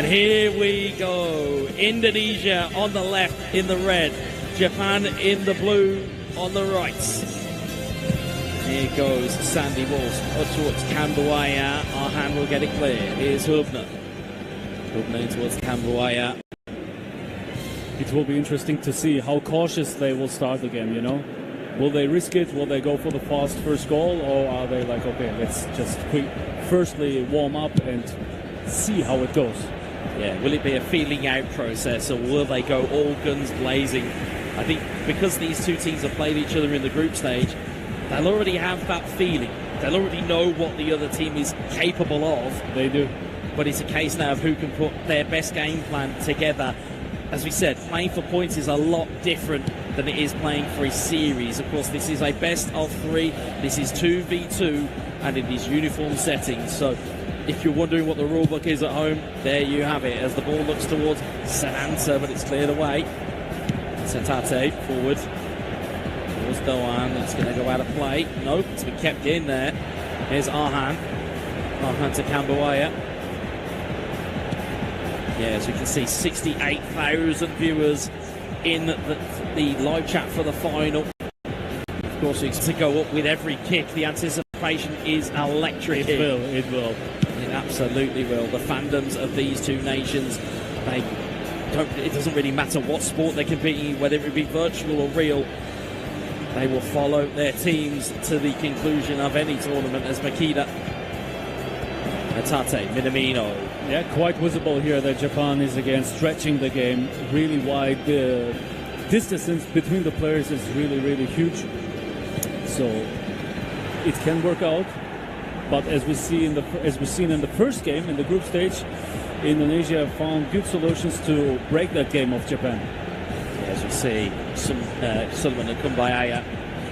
And here we go. Indonesia on the left in the red. Japan in the blue on the right. Here goes Sandy Walsh up towards Kambuaya. Our hand will get it clear. Here's Hubner. Hubner in towards Kambuaya. It will be interesting to see how cautious they will start the game, you know? Will they risk it? Will they go for the fast first goal? Or are they like, okay, let's just firstly warm up and see how it goes? Yeah, will it be a feeling out process, or will they go all guns blazing? I think because these two teams have played each other in the group stage, they'll already have that feeling. They'll already know what the other team is capable of. They do. But it's a case now of who can put their best game plan together. As we said, playing for points is a lot different than it is playing for a series. Of course, this is a best of 3. This is 2v2, and it is uniform settings. So if you're wondering what the rule book is at home, there you have it, as the ball looks towards Sananta, but it's cleared away. Setate forward towards Doan. It's going to go out of play. Nope, it's been kept in there. Here's Arhan. Arhan to Kambuaya. Yeah, as you can see, 68,000 viewers in the live chat for the final. Of course, it's to go up with every kick. The anticipation is electric. It will, it will. It absolutely will. The fandoms of these two nations, it doesn't really matter what sport they're competing in, whether it be virtual or real. They will follow their teams to the conclusion of any tournament, as Makeda, Tate, Minamino. Yeah, quite visible here that Japan is again stretching the game really wide. The distance between the players is really, really huge. So it can work out. But as we've seen in the first game in the group stage, Indonesia found good solutions to break that game of Japan. Yeah, as we see, Sullivan and Kumbaya.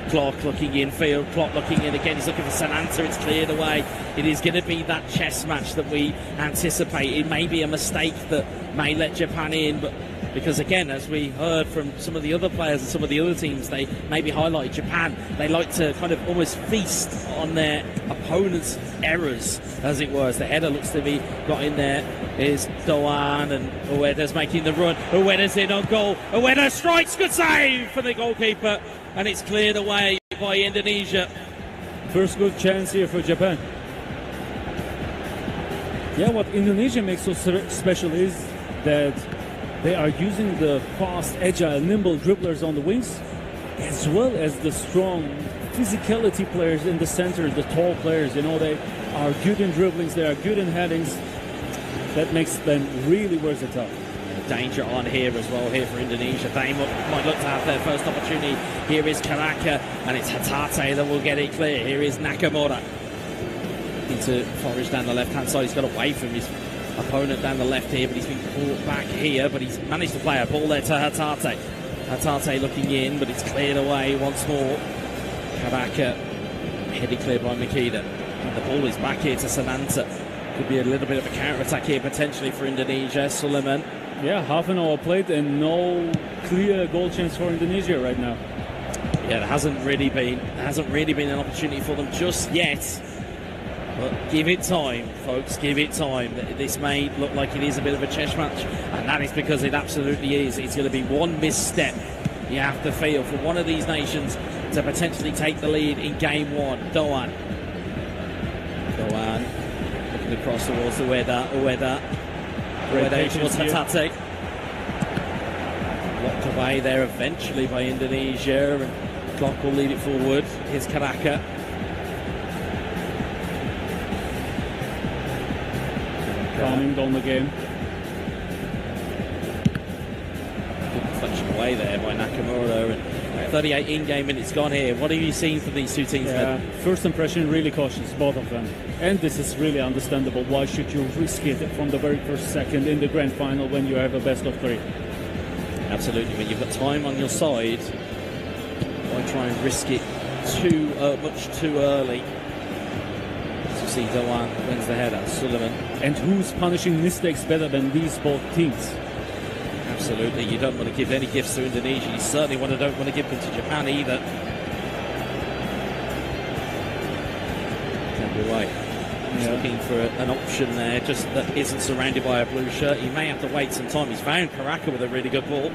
Clark looking in field, Clark looking in again, he's looking for Sananta, it's cleared away. It is going to be that chess match that we anticipate. It may be a mistake that may let Japan in, but because again, as we heard from some of the other players and some of the other teams, they maybe highlighted Japan. They like to kind of almost feast on their opponent's errors, as it was. The header looks to be got in there. Is Doan, and Ueda's making the run. Ueda's in on goal. Ueda strikes, good save for the goalkeeper, and it's cleared away by Indonesia. First good chance here for Japan. Yeah, what Indonesia makes so special is that they are using the fast, agile, nimble dribblers on the wings, as well as the strong physicality players in the center, the tall players. You know, they are good in dribblings, they are good in headings. That makes them really versatile. Danger on here as well, here for Indonesia. They might look to have their first opportunity. Here is Karaka, and it's Hatate that will get it clear. Here is Nakamura. Into Forage down the left-hand side. He's got away from his opponent down the left here, but he's been brought back here, but he's managed to play a ball there to Hatate. Hatate looking in, but it's cleared away once more. Karaka headed clear by Makeda. And the ball is back here to Sananta. Could be a little bit of a counter-attack here potentially for Indonesia. Suleiman. Yeah, half an hour played and no clear goal chance for Indonesia right now. Yeah, there hasn't really been an opportunity for them just yet. But give it time, folks, give it time. This may look like it is a bit of a chess match, and that is because it absolutely is. It's going to be one misstep, you have to feel, for one of these nations to potentially take the lead in game one. Doan looking across towards Ueda towards Hatate. Blocked away there eventually by Indonesia, and Clark will lead it forward. Here's Karaka. Calming down the game. Good deflection away there by Nakamura, and 38 in-game minutes gone here. What have you seen from these two teams then? First impression, really cautious, both of them. And this is really understandable. Why should you risk it from the very first second in the grand final when you have a best of 3? Absolutely. When you've got time on your side, why try and risk it much too early? As you see, Doan wins the header. Suleiman. And who's punishing mistakes better than these both teams? Absolutely. You don't want to give any gifts to Indonesia. You certainly don't want to give them to Japan either. Can be right. He's looking for an option there, just that isn't surrounded by a blue shirt. He may have to wait some time. He's found Karaka with a really good ball.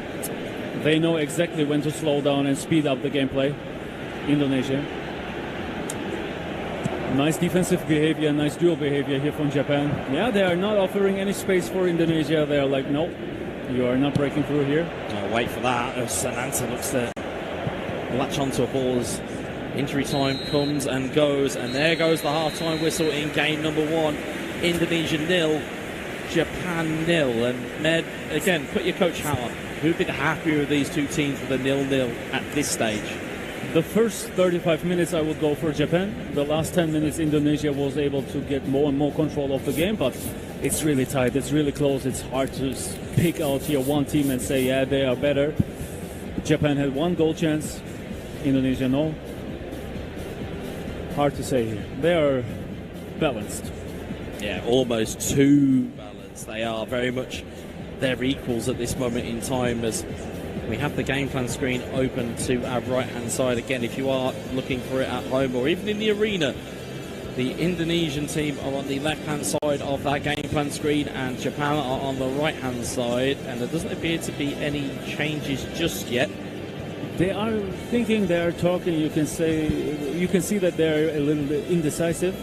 They know exactly when to slow down and speed up the gameplay. Indonesia. Nice defensive behavior, nice dual behavior here from Japan. Yeah, they are not offering any space for Indonesia. They are like, no, you are not breaking through here. Oh, wait for that. Sananta looks to latch onto a ball as injury time comes and goes. And there goes the half-time whistle in game number 1. Indonesia 0, Japan 0. And Med, again, put your coach hat on. Who'd be the happier of these two teams with a 0-0 at this stage? The first 35 minutes I would go for Japan. The last 10 minutes Indonesia was able to get more and more control of the game, but it's really tight, it's really close. It's hard to pick out here one team and say, yeah, they are better. Japan had one goal chance, Indonesia no. Hard to say here. They are balanced. Yeah, almost too balanced. They are very much their equals at this moment in time, as we have the game plan screen open to our right hand side. Again, if you are looking for it at home or even in the arena, the Indonesian team are on the left hand side of that game plan screen and Japan are on the right hand side, and there doesn't appear to be any changes just yet. They are thinking, they are talking. You can see that they're a little bit indecisive.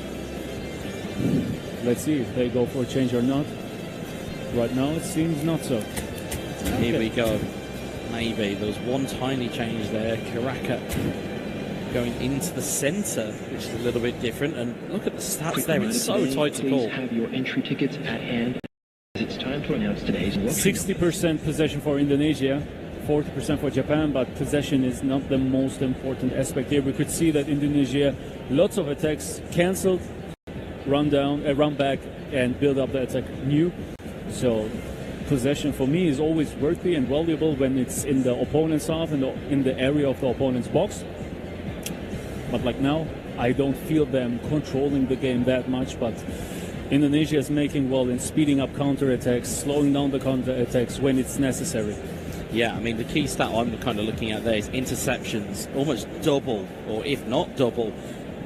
Let's see if they go for a change or not. Right now it seems not so. Here we go. Maybe there was one tiny change there. Karaka going into the centre, which is a little bit different. And look at the stats there. It's so tight to call. Have your entry tickets at hand. It's time to announce today's 60% possession for Indonesia, 40% for Japan, but possession is not the most important aspect here. We could see that Indonesia, lots of attacks cancelled, run back, and build up the attack new. So possession for me is always worthy and valuable when it's in the opponent's half and in the area of the opponent's box. But like now, I don't feel them controlling the game that much, but Indonesia is making well in speeding up counter-attacks, slowing down the counter-attacks when it's necessary. Yeah, I mean, the key stat I'm kind of looking at there is interceptions, almost double, or if not double,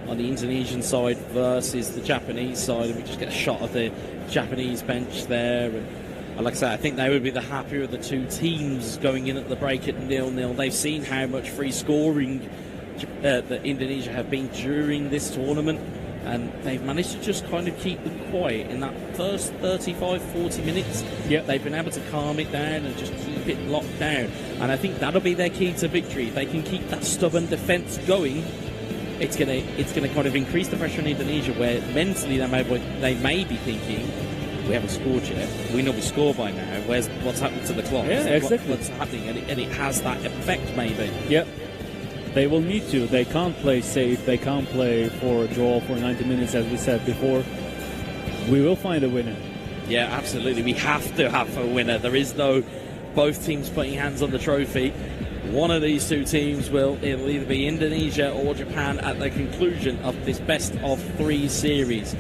on the Indonesian side versus the Japanese side. And we just get a shot of the Japanese bench there. And like I say, I think they would be the happier of the two teams going in at the break at 0-0. They've seen how much free scoring that Indonesia have been during this tournament, and they've managed to just kind of keep them quiet in that first 35-40 minutes. Yep. They've been able to calm it down and just keep it locked down, and I think that'll be their key to victory. If they can keep that stubborn defence going, it's gonna kind of increase the pressure on Indonesia, where mentally they may be thinking, we haven't scored yet. We know we score by now. What's happened to the clock? Yeah, exactly. What's happening? And it has that effect, maybe. Yep. They will need to. They can't play safe. They can't play for a draw for 90 minutes, as we said before. We will find a winner. Yeah, absolutely. We have to have a winner. There is no both teams putting hands on the trophy. One of these two teams it'll either be Indonesia or Japan at the conclusion of this best of 3 series.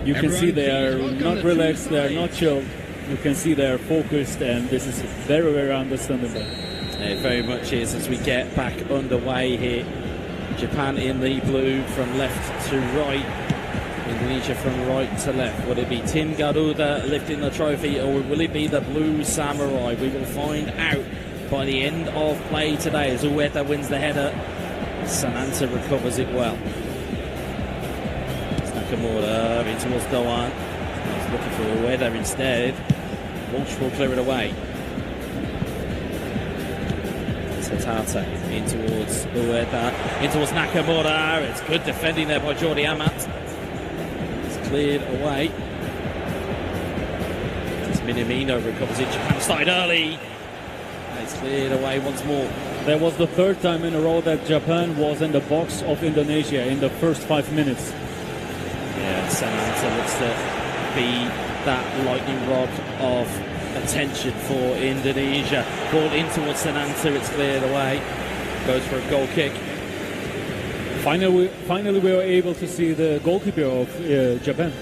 You can see they are not relaxed, they are not chilled. You can see they are focused, and this is very, very understandable. It very much is, as we get back underway here. Japan in the blue from left to right, Indonesia from right to left. Will it be Tim Garuda lifting the trophy, or will it be the Blue Samurai? We will find out by the end of play today, as Ueda wins the header. Sananta recovers it well. Nakamura in towards Doan. He's looking for Ueda instead. Walsh will clear it away. Tate in towards Ueda, in towards Nakamura. It's good defending there by Jordi Amat. It's cleared away. It's Minamino recovers it. Japan started early. It's cleared away once more. That was the 3rd time in a row that Japan was in the box of Indonesia in the first 5 minutes. Yeah, Sananta looks to be that lightning rod of attention for Indonesia. Ball in towards Sananta, it's cleared away. Goes for a goal kick. Finally we were able to see the goalkeeper of Japan.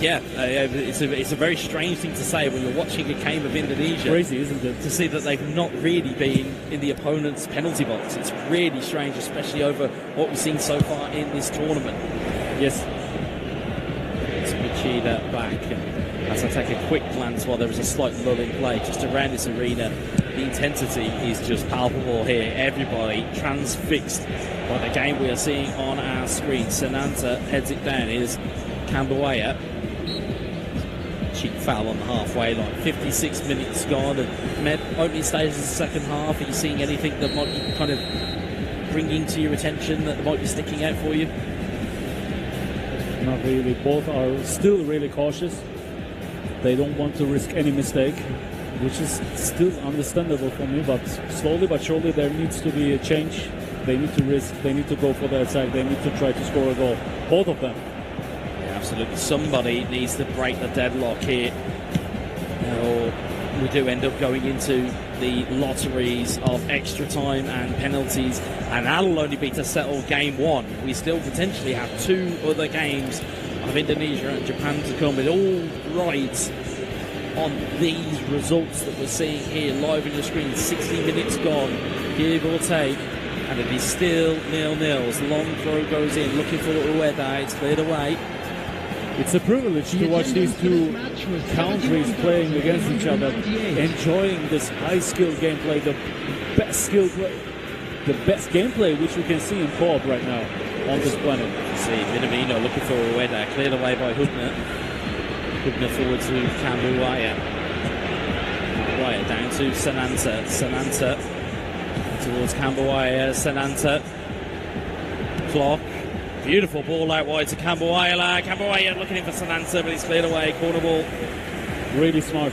Yeah, it's a very strange thing to say when you're watching a game of Indonesia. Crazy, isn't it? To see that they've not really been in the opponent's penalty box. It's really strange, especially over what we've seen so far in this tournament. Yes. Machida back. As I take a quick glance while there is a slight lull in play just around this arena, the intensity is just palpable here. Everybody transfixed by the game we are seeing on our screen. Sananta heads it down. Here's Cambodia. Cheap foul on the halfway line. 56 minutes gone, and Med, opening stages of the second half. Are you seeing anything that might be kind of bringing to your attention, that might be sticking out for you? Not really. Both are still really cautious. They don't want to risk any mistake, which is still understandable for me, but slowly but surely there needs to be a change. They need to risk, they need to go for the attack, they need to try to score a goal. Both of them. Yeah, absolutely. Somebody needs to break the deadlock here, or we do end up going into the lotteries of extra time and penalties, and that'll only be to settle game one. We still potentially have two other games of Indonesia and Japan to come. It all rides on these results that we're seeing here live on your screen. 60 minutes gone, give or take, and it is still 0-0. Long throw goes in, looking for Ueda. It's cleared away. It's a privilege to watch these two countries playing against each other, enjoying this high-skill gameplay, the best skill play, the best gameplay which we can see in co-op right now on this planet. You see Minamino looking for Ueda, cleared away by Hubner. Hubner forward to Kambuaya. Kambuaya down to Sananta. Sananta towards Kambuaya. Sananta. Clock. Beautiful ball out wide to Kambuaya. Kambuaya looking in for Sananta, but he's cleared away. Corner ball. Really smart.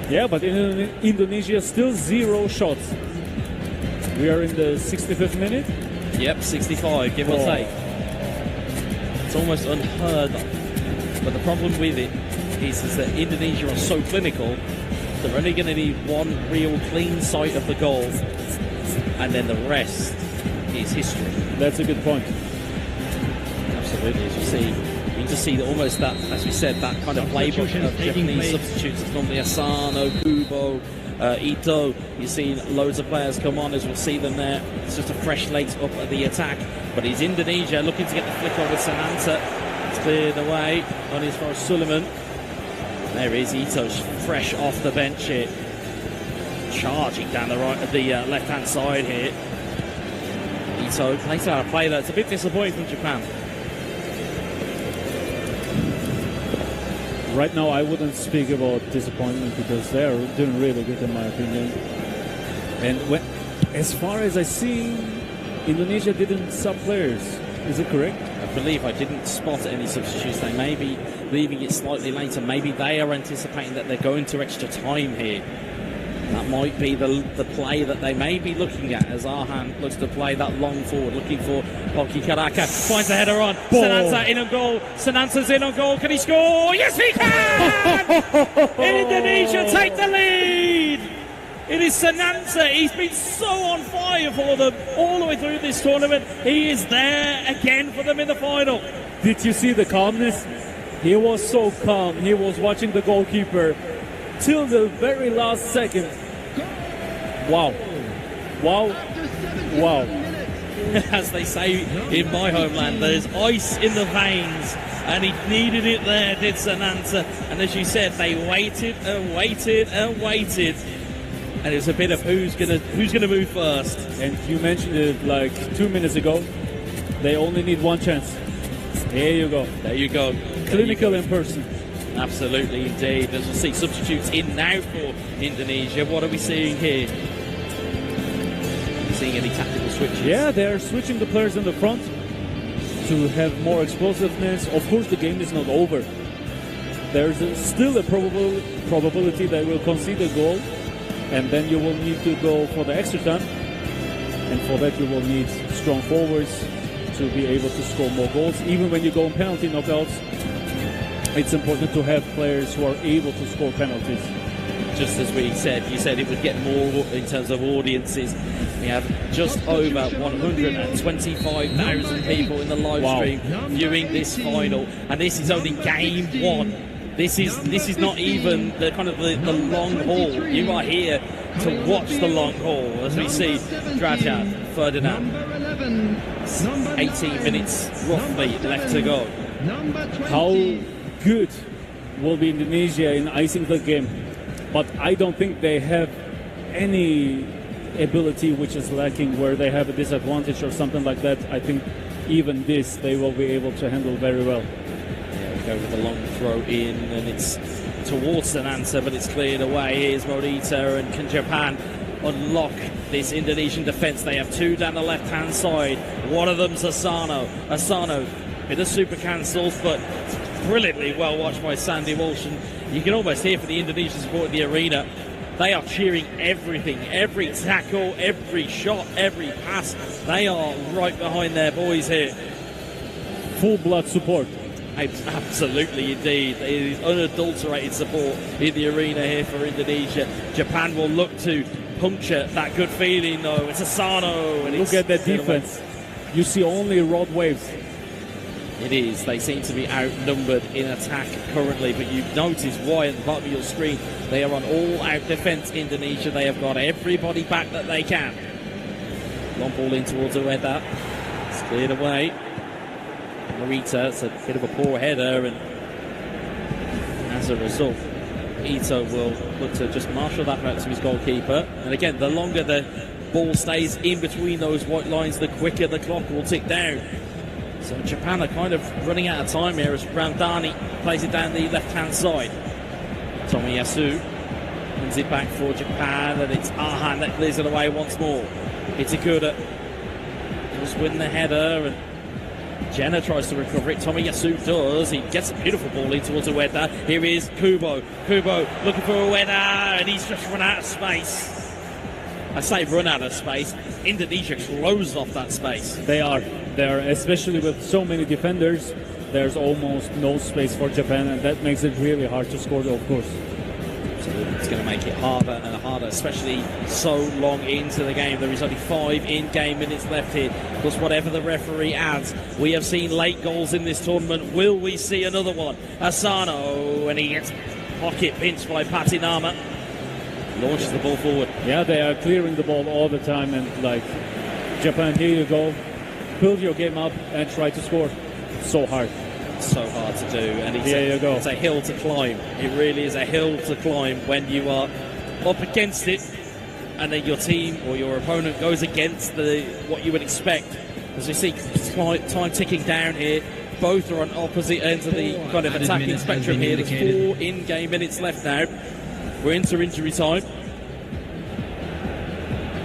Yeah, but in Indonesia still 0 shots. We are in the 65th minute. Yep, 65, give or take. It's almost unheard of. But the problem with it is that Indonesia are so clinical, they're only going to need one real clean sight of the goal, and then the rest is history. That's a good point. Absolutely, as you see, you can just see that almost that, as we said, that kind of playbook of Japanese substitutes. It's normally Asano, Kubo, Ito. You've seen loads of players come on, as we'll see them there. It's just a fresh slate up at the attack. But it's Indonesia looking to get the flick on with Sananta. It's cleared away on as far as Suleiman. There is Ito, fresh off the bench here. Charging down the left-hand side here. Ito plays out a play that's a bit disappointing from Japan. Right now, I wouldn't speak about disappointment because they are doing really good in my opinion. And as far as I see, Indonesia didn't sub players. Is it correct? I believe I didn't spot any substitutes. They may be leaving it slightly later. Maybe they are anticipating that they're going to extra time here. That might be the play that they may be looking at as Arhan looks to play that long forward, looking for Hoki Karaka. Finds the header on. Sananta in on goal. Sananta's in on goal. Can he score? Yes, he can! Indonesia take the lead! It is Sananta. He's been so on fire for them all the way through this tournament. He is there again for them in the final. Did you see the calmness? He was so calm. He was watching the goalkeeper till the very last second. Wow. Wow. Wow. As they say in my homeland, there's ice in the veins, and he needed it there, did Sananta. And as you said, they waited and waited and waited, and it was a bit of who's gonna move first. And you mentioned it like 2 minutes ago. They only need one chance. There you go. There you go. Clinical in person. Absolutely, indeed. As we'll see substitutes in now for Indonesia. What are we seeing here? Seeing any tactical switches? Yeah, they're switching the players in the front to have more explosiveness. Of course, the game is not over. There's still a probability they will concede a goal, and then you will need to go for the extra time. And for that, you will need strong forwards to be able to score more goals. Even when you go on penalty knockouts, it's important to have players who are able to score penalties. Just as we said, you said it would get more in terms of audiences. We have just over 125,000 people in the live stream viewing this final, and this is only game one. This is not even the kind of the long haul. You are here to watch the long haul as we see Drajan, Ferdinand, 18 minutes roughly left to go. How good will be Indonesia in icing the game? But I don't think they have any ability which is lacking where they have a disadvantage or something like that. I think even this they will be able to handle very well. Yeah, we go with the long throw in, and it's towards an answer, but it's cleared away. Here's Morita, and can Japan unlock this Indonesian defence? They have two down the left-hand side. One of them's Asano. Asano, bit of super cancels, but brilliantly well watched by Sandy Walsh, and you can almost hear from the Indonesian support in the arena. They are cheering everything, every tackle, every shot, every pass. They are right behind their boys here. Full blood support. Absolutely, indeed. It is unadulterated support in the arena here for Indonesia. Japan will look to puncture that good feeling, though. It's Asano. And look at that defense. You see only rod waves. It is. They seem to be outnumbered in attack currently, but you notice why at the bottom of your screen they are on all-out defence. Indonesia, they have got everybody back that they can. Long ball in towards Ueda. It's cleared away. Morita, it's a bit of a poor header, and as a result, Ito will look to just marshal that back to his goalkeeper. And again, the longer the ball stays in between those white lines, the quicker the clock will tick down. So Japan are kind of running out of time here as Ramdhani plays it down the left-hand side. Tomiyasu wins it back for Japan, and it's Ahan that clears it away once more. Itakuda just win the header, and Jenna tries to recover it. Tomiyasu does. He gets a beautiful ball in towards Ueda. Here is Kubo. Kubo looking for Ueda, and he's just run out of space. I say run out of space. Indonesia closed off that space. They are, especially with so many defenders. There's almost no space for Japan, and that makes it really hard to score, of course. Absolutely. It's going to make it harder and harder, especially so long into the game. There is only 5 in-game minutes left here, plus whatever the referee adds. We have seen late goals in this tournament. Will we see another one? Asano, and he gets pocket pinched by Patinama. Launches the ball forward. Yeah, they are clearing the ball all the time, and like, Japan, here you go. Build your game up and try to score. So hard. So hard to do, and it's a hill to climb. It really is a hill to climb when you are up against it, and then your team or your opponent goes against what you would expect. As we see time ticking down here, both are on opposite ends of the kind of attacking spectrum here. There's 4 in-game minutes left now. We're into injury time.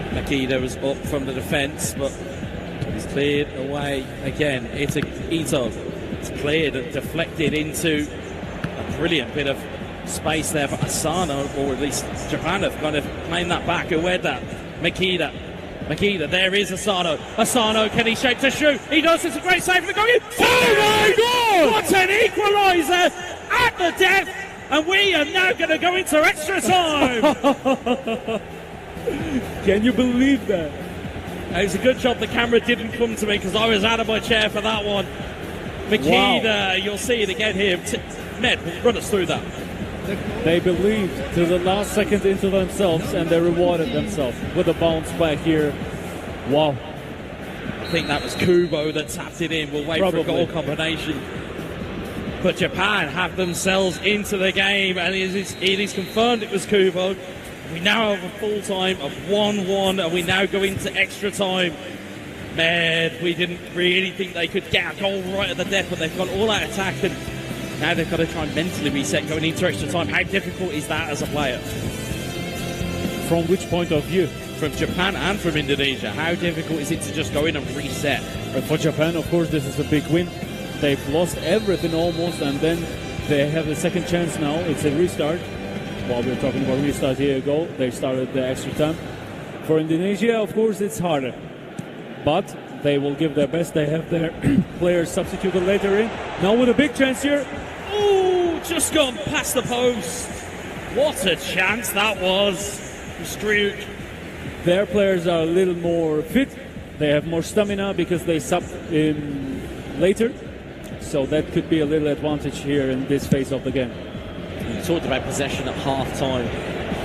Makida was up from the defence, but he's cleared away again. It's Ito. It's cleared and deflected into a brilliant bit of space there for Asano, or at least Japan have kind of claimed that back. Ueda, Makida, there is Asano. Asano, can he shape to shoot? He does. It's a great save for the goal. Oh my God! What an equaliser at the death! And we are now going to go into extra time. Can you believe that? It was a good job the camera didn't come to me, because I was out of my chair for that one. Makida, wow. You'll see it again here. Ned, run us through that. They believed to the last second into themselves, and they rewarded themselves with a bounce back here. Wow. I think that was Kubo that tapped it in. We'll wait for a goal combination. But Japan have themselves into the game, and it is confirmed it was Kubo. We now have a full time of 1-1, and we now go into extra time. Man, we didn't really think they could get a goal right at the death, but they've gone all out attack, and now they've got to try and mentally reset going into extra time. How difficult is that as a player? From which point of view? From Japan and from Indonesia. How difficult is it to just go in and reset? For Japan, of course, this is a big win. They've lost everything almost, and then they have a second chance now. It's a restart. While we're talking about restart, here you go. They started the extra time. For Indonesia, of course, it's harder. But they will give their best. They have their players substituted later in. Now with a big chance here. Oh, just gone past the post. What a chance that was. Struck. Their players are a little more fit. They have more stamina because they subbed in later. So that could be a little advantage here in this phase of the game. You talked about possession at half-time.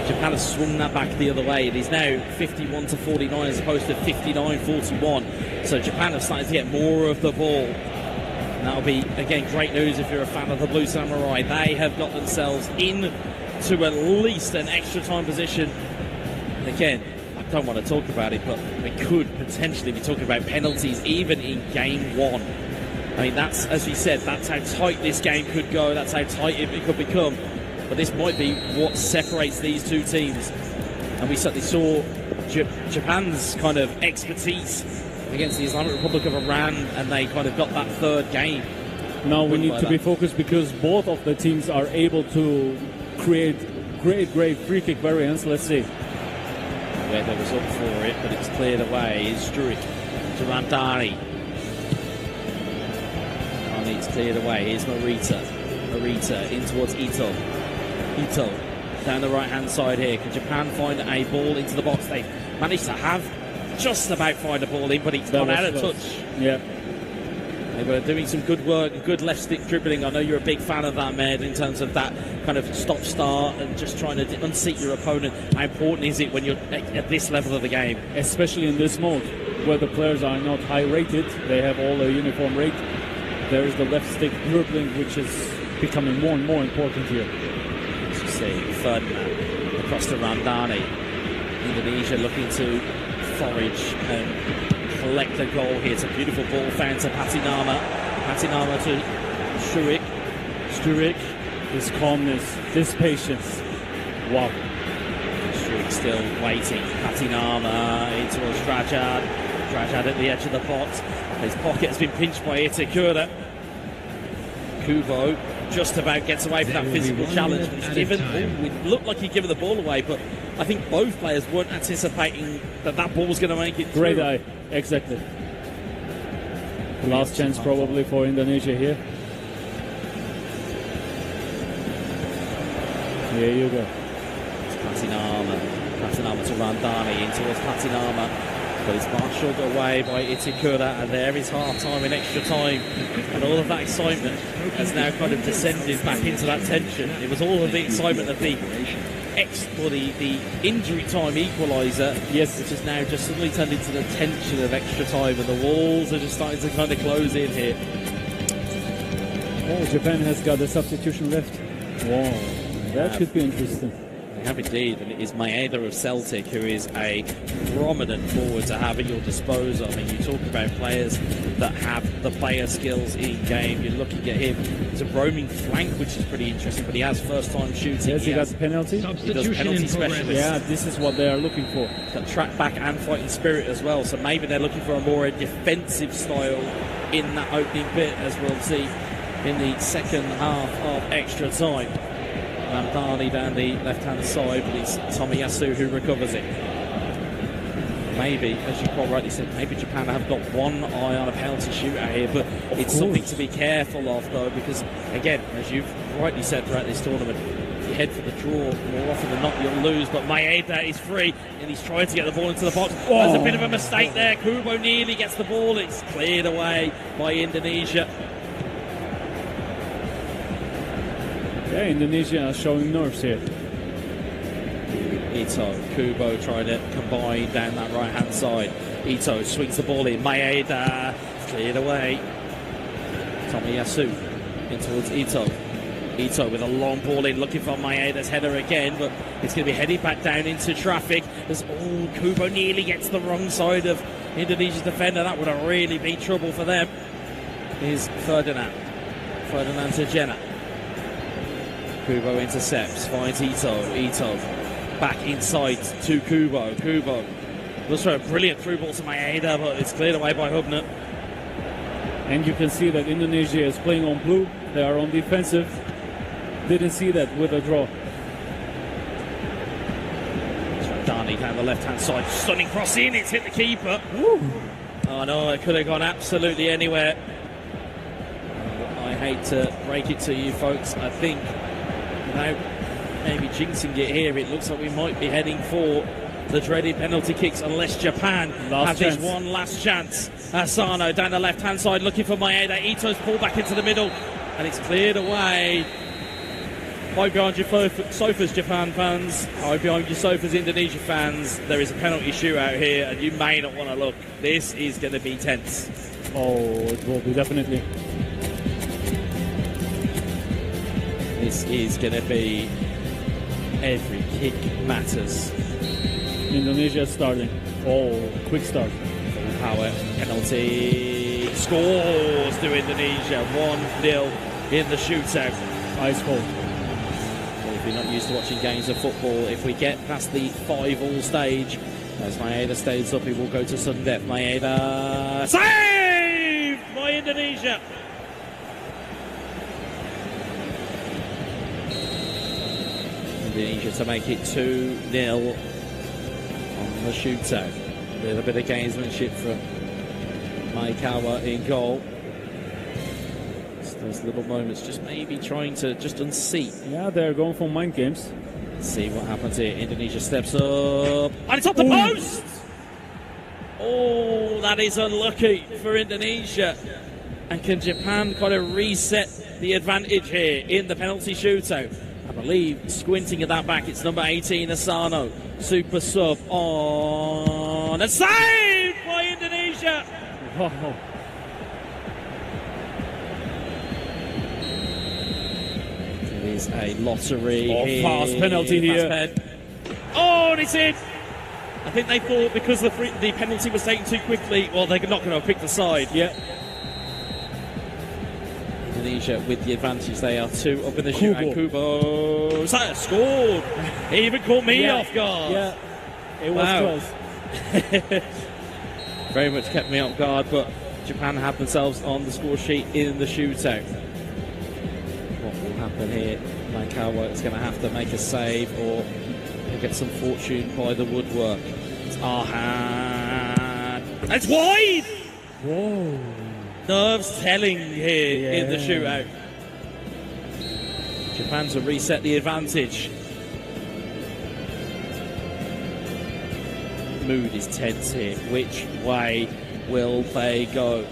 Japan has swung that back the other way. It is now 51-49 as opposed to 59-41. So Japan have started to get more of the ball. And that'll be, again, great news if you're a fan of the Blue Samurai. They have got themselves into at least an extra time position. And again, I don't want to talk about it, but we could potentially be talking about penalties even in game one. I mean, that's, as we said, that's how tight this game could go. That's how tight it could become. But this might be what separates these two teams. And we certainly saw Japan's kind of expertise against the Islamic Republic of Iran, and they kind of got that third game. Now we need to be focused because both of the teams are able to create great free kick variants. Let's see. Weather was up for it, but it's cleared away. Is Struik to Randani. It's cleared away. Here's Morita in towards Ito. Down the right-hand side here. Can Japan find a ball into the box? They managed to have just about find a ball in, but it's gone out of touch. Yeah. They were doing some good work, good left-stick dribbling. I know you're a big fan of that, Med, in terms of that kind of stop-start and just trying to unseat your opponent. How important is it when you're at this level of the game? Especially in this mode, where the players are not high-rated. They have all a uniform rate. There is the left-stick dribbling, which is becoming more and more important here. As you see, Ferdinand across to Randani. Indonesia looking to forage and collect a goal here. It's a beautiful ball found to Patinama. Patinama to Struik. Struik, his calmness, this patience. Wow. Struik still waiting. Patinama in towards Drajad. Drajad at the edge of the box. His pocket has been pinched by Itakura. Kubo just about gets away from that physical challenge, but he's given. It looked like he'd given the ball away, but I think both players weren't anticipating that ball was going to make it through. Great eye, exactly. Last chance probably for Indonesia here. Here you go. It's Patinama to Randani in towards Patinama. But it's marshalled away by Itakura, and there is half-time and extra time. And all of that excitement has now kind of descended back into that tension. It was all of the excitement of the injury time equaliser, yes, which has now just suddenly turned into the tension of extra time, and the walls are just starting to kind of close in here. Oh, Japan has got a substitution left. Wow, that could be interesting. They have indeed, and it is Maeda of Celtic, who is a prominent forward to have at your disposal. I mean, you talk about players that have the player skills in game. You're looking at him. He's a roaming flank, which is pretty interesting, but he has first-time shooting. Yes, he got penalty. He does penalty specialist. Yeah, this is what they are looking for. He's got track back and fighting spirit as well, so maybe they're looking for a more defensive style in that opening bit, as we'll see in the second half of extra time. Randani down the left-hand side, but it's Tomiyasu who recovers it. Maybe, as you quite rightly said, maybe Japan have got one eye on a penalty shootout here, but it's something to be careful of, though, because, again, as you've rightly said throughout this tournament, if you head for the draw, more often than not, you'll lose. But Maeda is free, and he's trying to get the ball into the box. Oh, there's a bit of a mistake there. Kubo nearly gets the ball. It's cleared away by Indonesia. Yeah, Indonesia are showing nerves here. Ito, Kubo trying to combine down that right-hand side. Ito swings the ball in. Maeda cleared away. Tomiyasu in towards Ito. Ito with a long ball in, looking for Maeda's header again, but it's going to be headed back down into traffic. As Kubo nearly gets the wrong side of Indonesia's defender. That would have really been trouble for them. Here's Ferdinand. Ferdinand to Jenna. Kubo intercepts, finds Ito back inside to Kubo. Kubo looks for a brilliant through ball to Maeda, but it's cleared away by Hubner. And you can see that Indonesia is playing on blue. They are on defensive. Didn't see that with a draw. Dani down the left-hand side, stunning cross in. It's hit the keeper. Woo. Oh no, it could have gone absolutely anywhere. I hate to break it to you folks. I think, without maybe jinxing it here, it looks like we might be heading for the dreaded penalty kicks unless Japan have this one last chance. Asano down the left-hand side looking for Maeda. Ito's pulled back into the middle and it's cleared away. Hide behind your sofas, Japan fans. Hide behind your sofas, Indonesia fans. There is a penalty shootout here, and you may not want to look. This is going to be tense. Oh, it will be definitely. This is going to be every kick matters. Indonesia starting. Oh, quick start. Full power penalty. Scores to Indonesia. 1-0 in the shootout. Ice cold. Well, if you're not used to watching games of football, if we get past the 5-all stage, as Maeda stays up, he will go to sudden death. Maeda saved by Indonesia. Indonesia to make it 2-0 on the shootout. A little bit of gamesmanship from Maekawa in goal. It's those little moments, just maybe trying to just unseat. Yeah, they're going for mind games. Let's see what happens here. Indonesia steps up, and it's off the post! Oh, that is unlucky for Indonesia. And can Japan kind of reset the advantage here in the penalty shootout? I believe, squinting at that back, it's number 18, Asano. Super sub on. A save by Indonesia! Oh. It is a lottery. Oh, fast penalty here. Oh, and it's in! I think they thought because the penalty was taken too quickly, well, they're not going to pick the side. Yeah. Indonesia with the advantage. They are 2 up in the shootout. Kubo scored. He even caught me off guard. Yeah, it was close. Very much kept me off guard, but Japan have themselves on the score sheet in the shootout. What will happen here? Maekawa is going to have to make a save or get some fortune by the woodwork. It's Arhan. It's wide! Whoa. Nerves telling here in the shootout. Japan to reset the advantage. Mood is tense here. Which way will they go?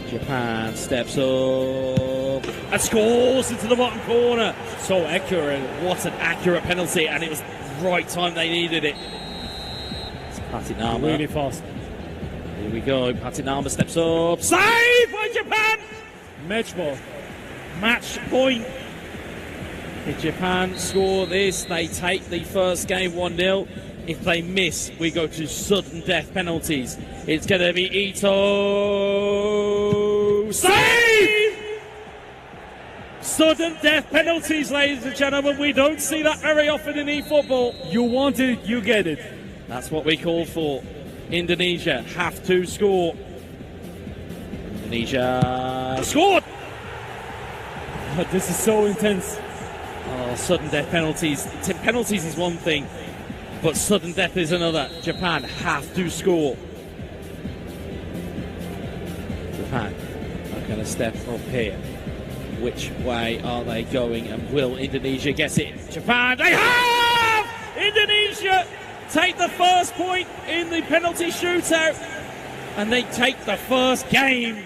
Japan steps up and scores into the bottom corner. So accurate. What an accurate penalty, and it was the right time they needed it. It's Patinama. Really fast. Here we go. Patinama steps up. Save by Japan! Match ball. Match point. If Japan score this, they take the first game 1-0. If they miss, we go to sudden death penalties. It's going to be Ito. Save! Sudden death penalties, ladies and gentlemen. We don't see that very often in eFootball. You want it, you get it. That's what we called for. Indonesia have to score. Indonesia scored! But this is so intense. Oh, sudden death penalties. Penalties is one thing, but sudden death is another. Japan have to score. Japan are going to step up here. Which way are they going, and will Indonesia get it? Japan, they have! Indonesia take the first point in the penalty shootout, and they take the first game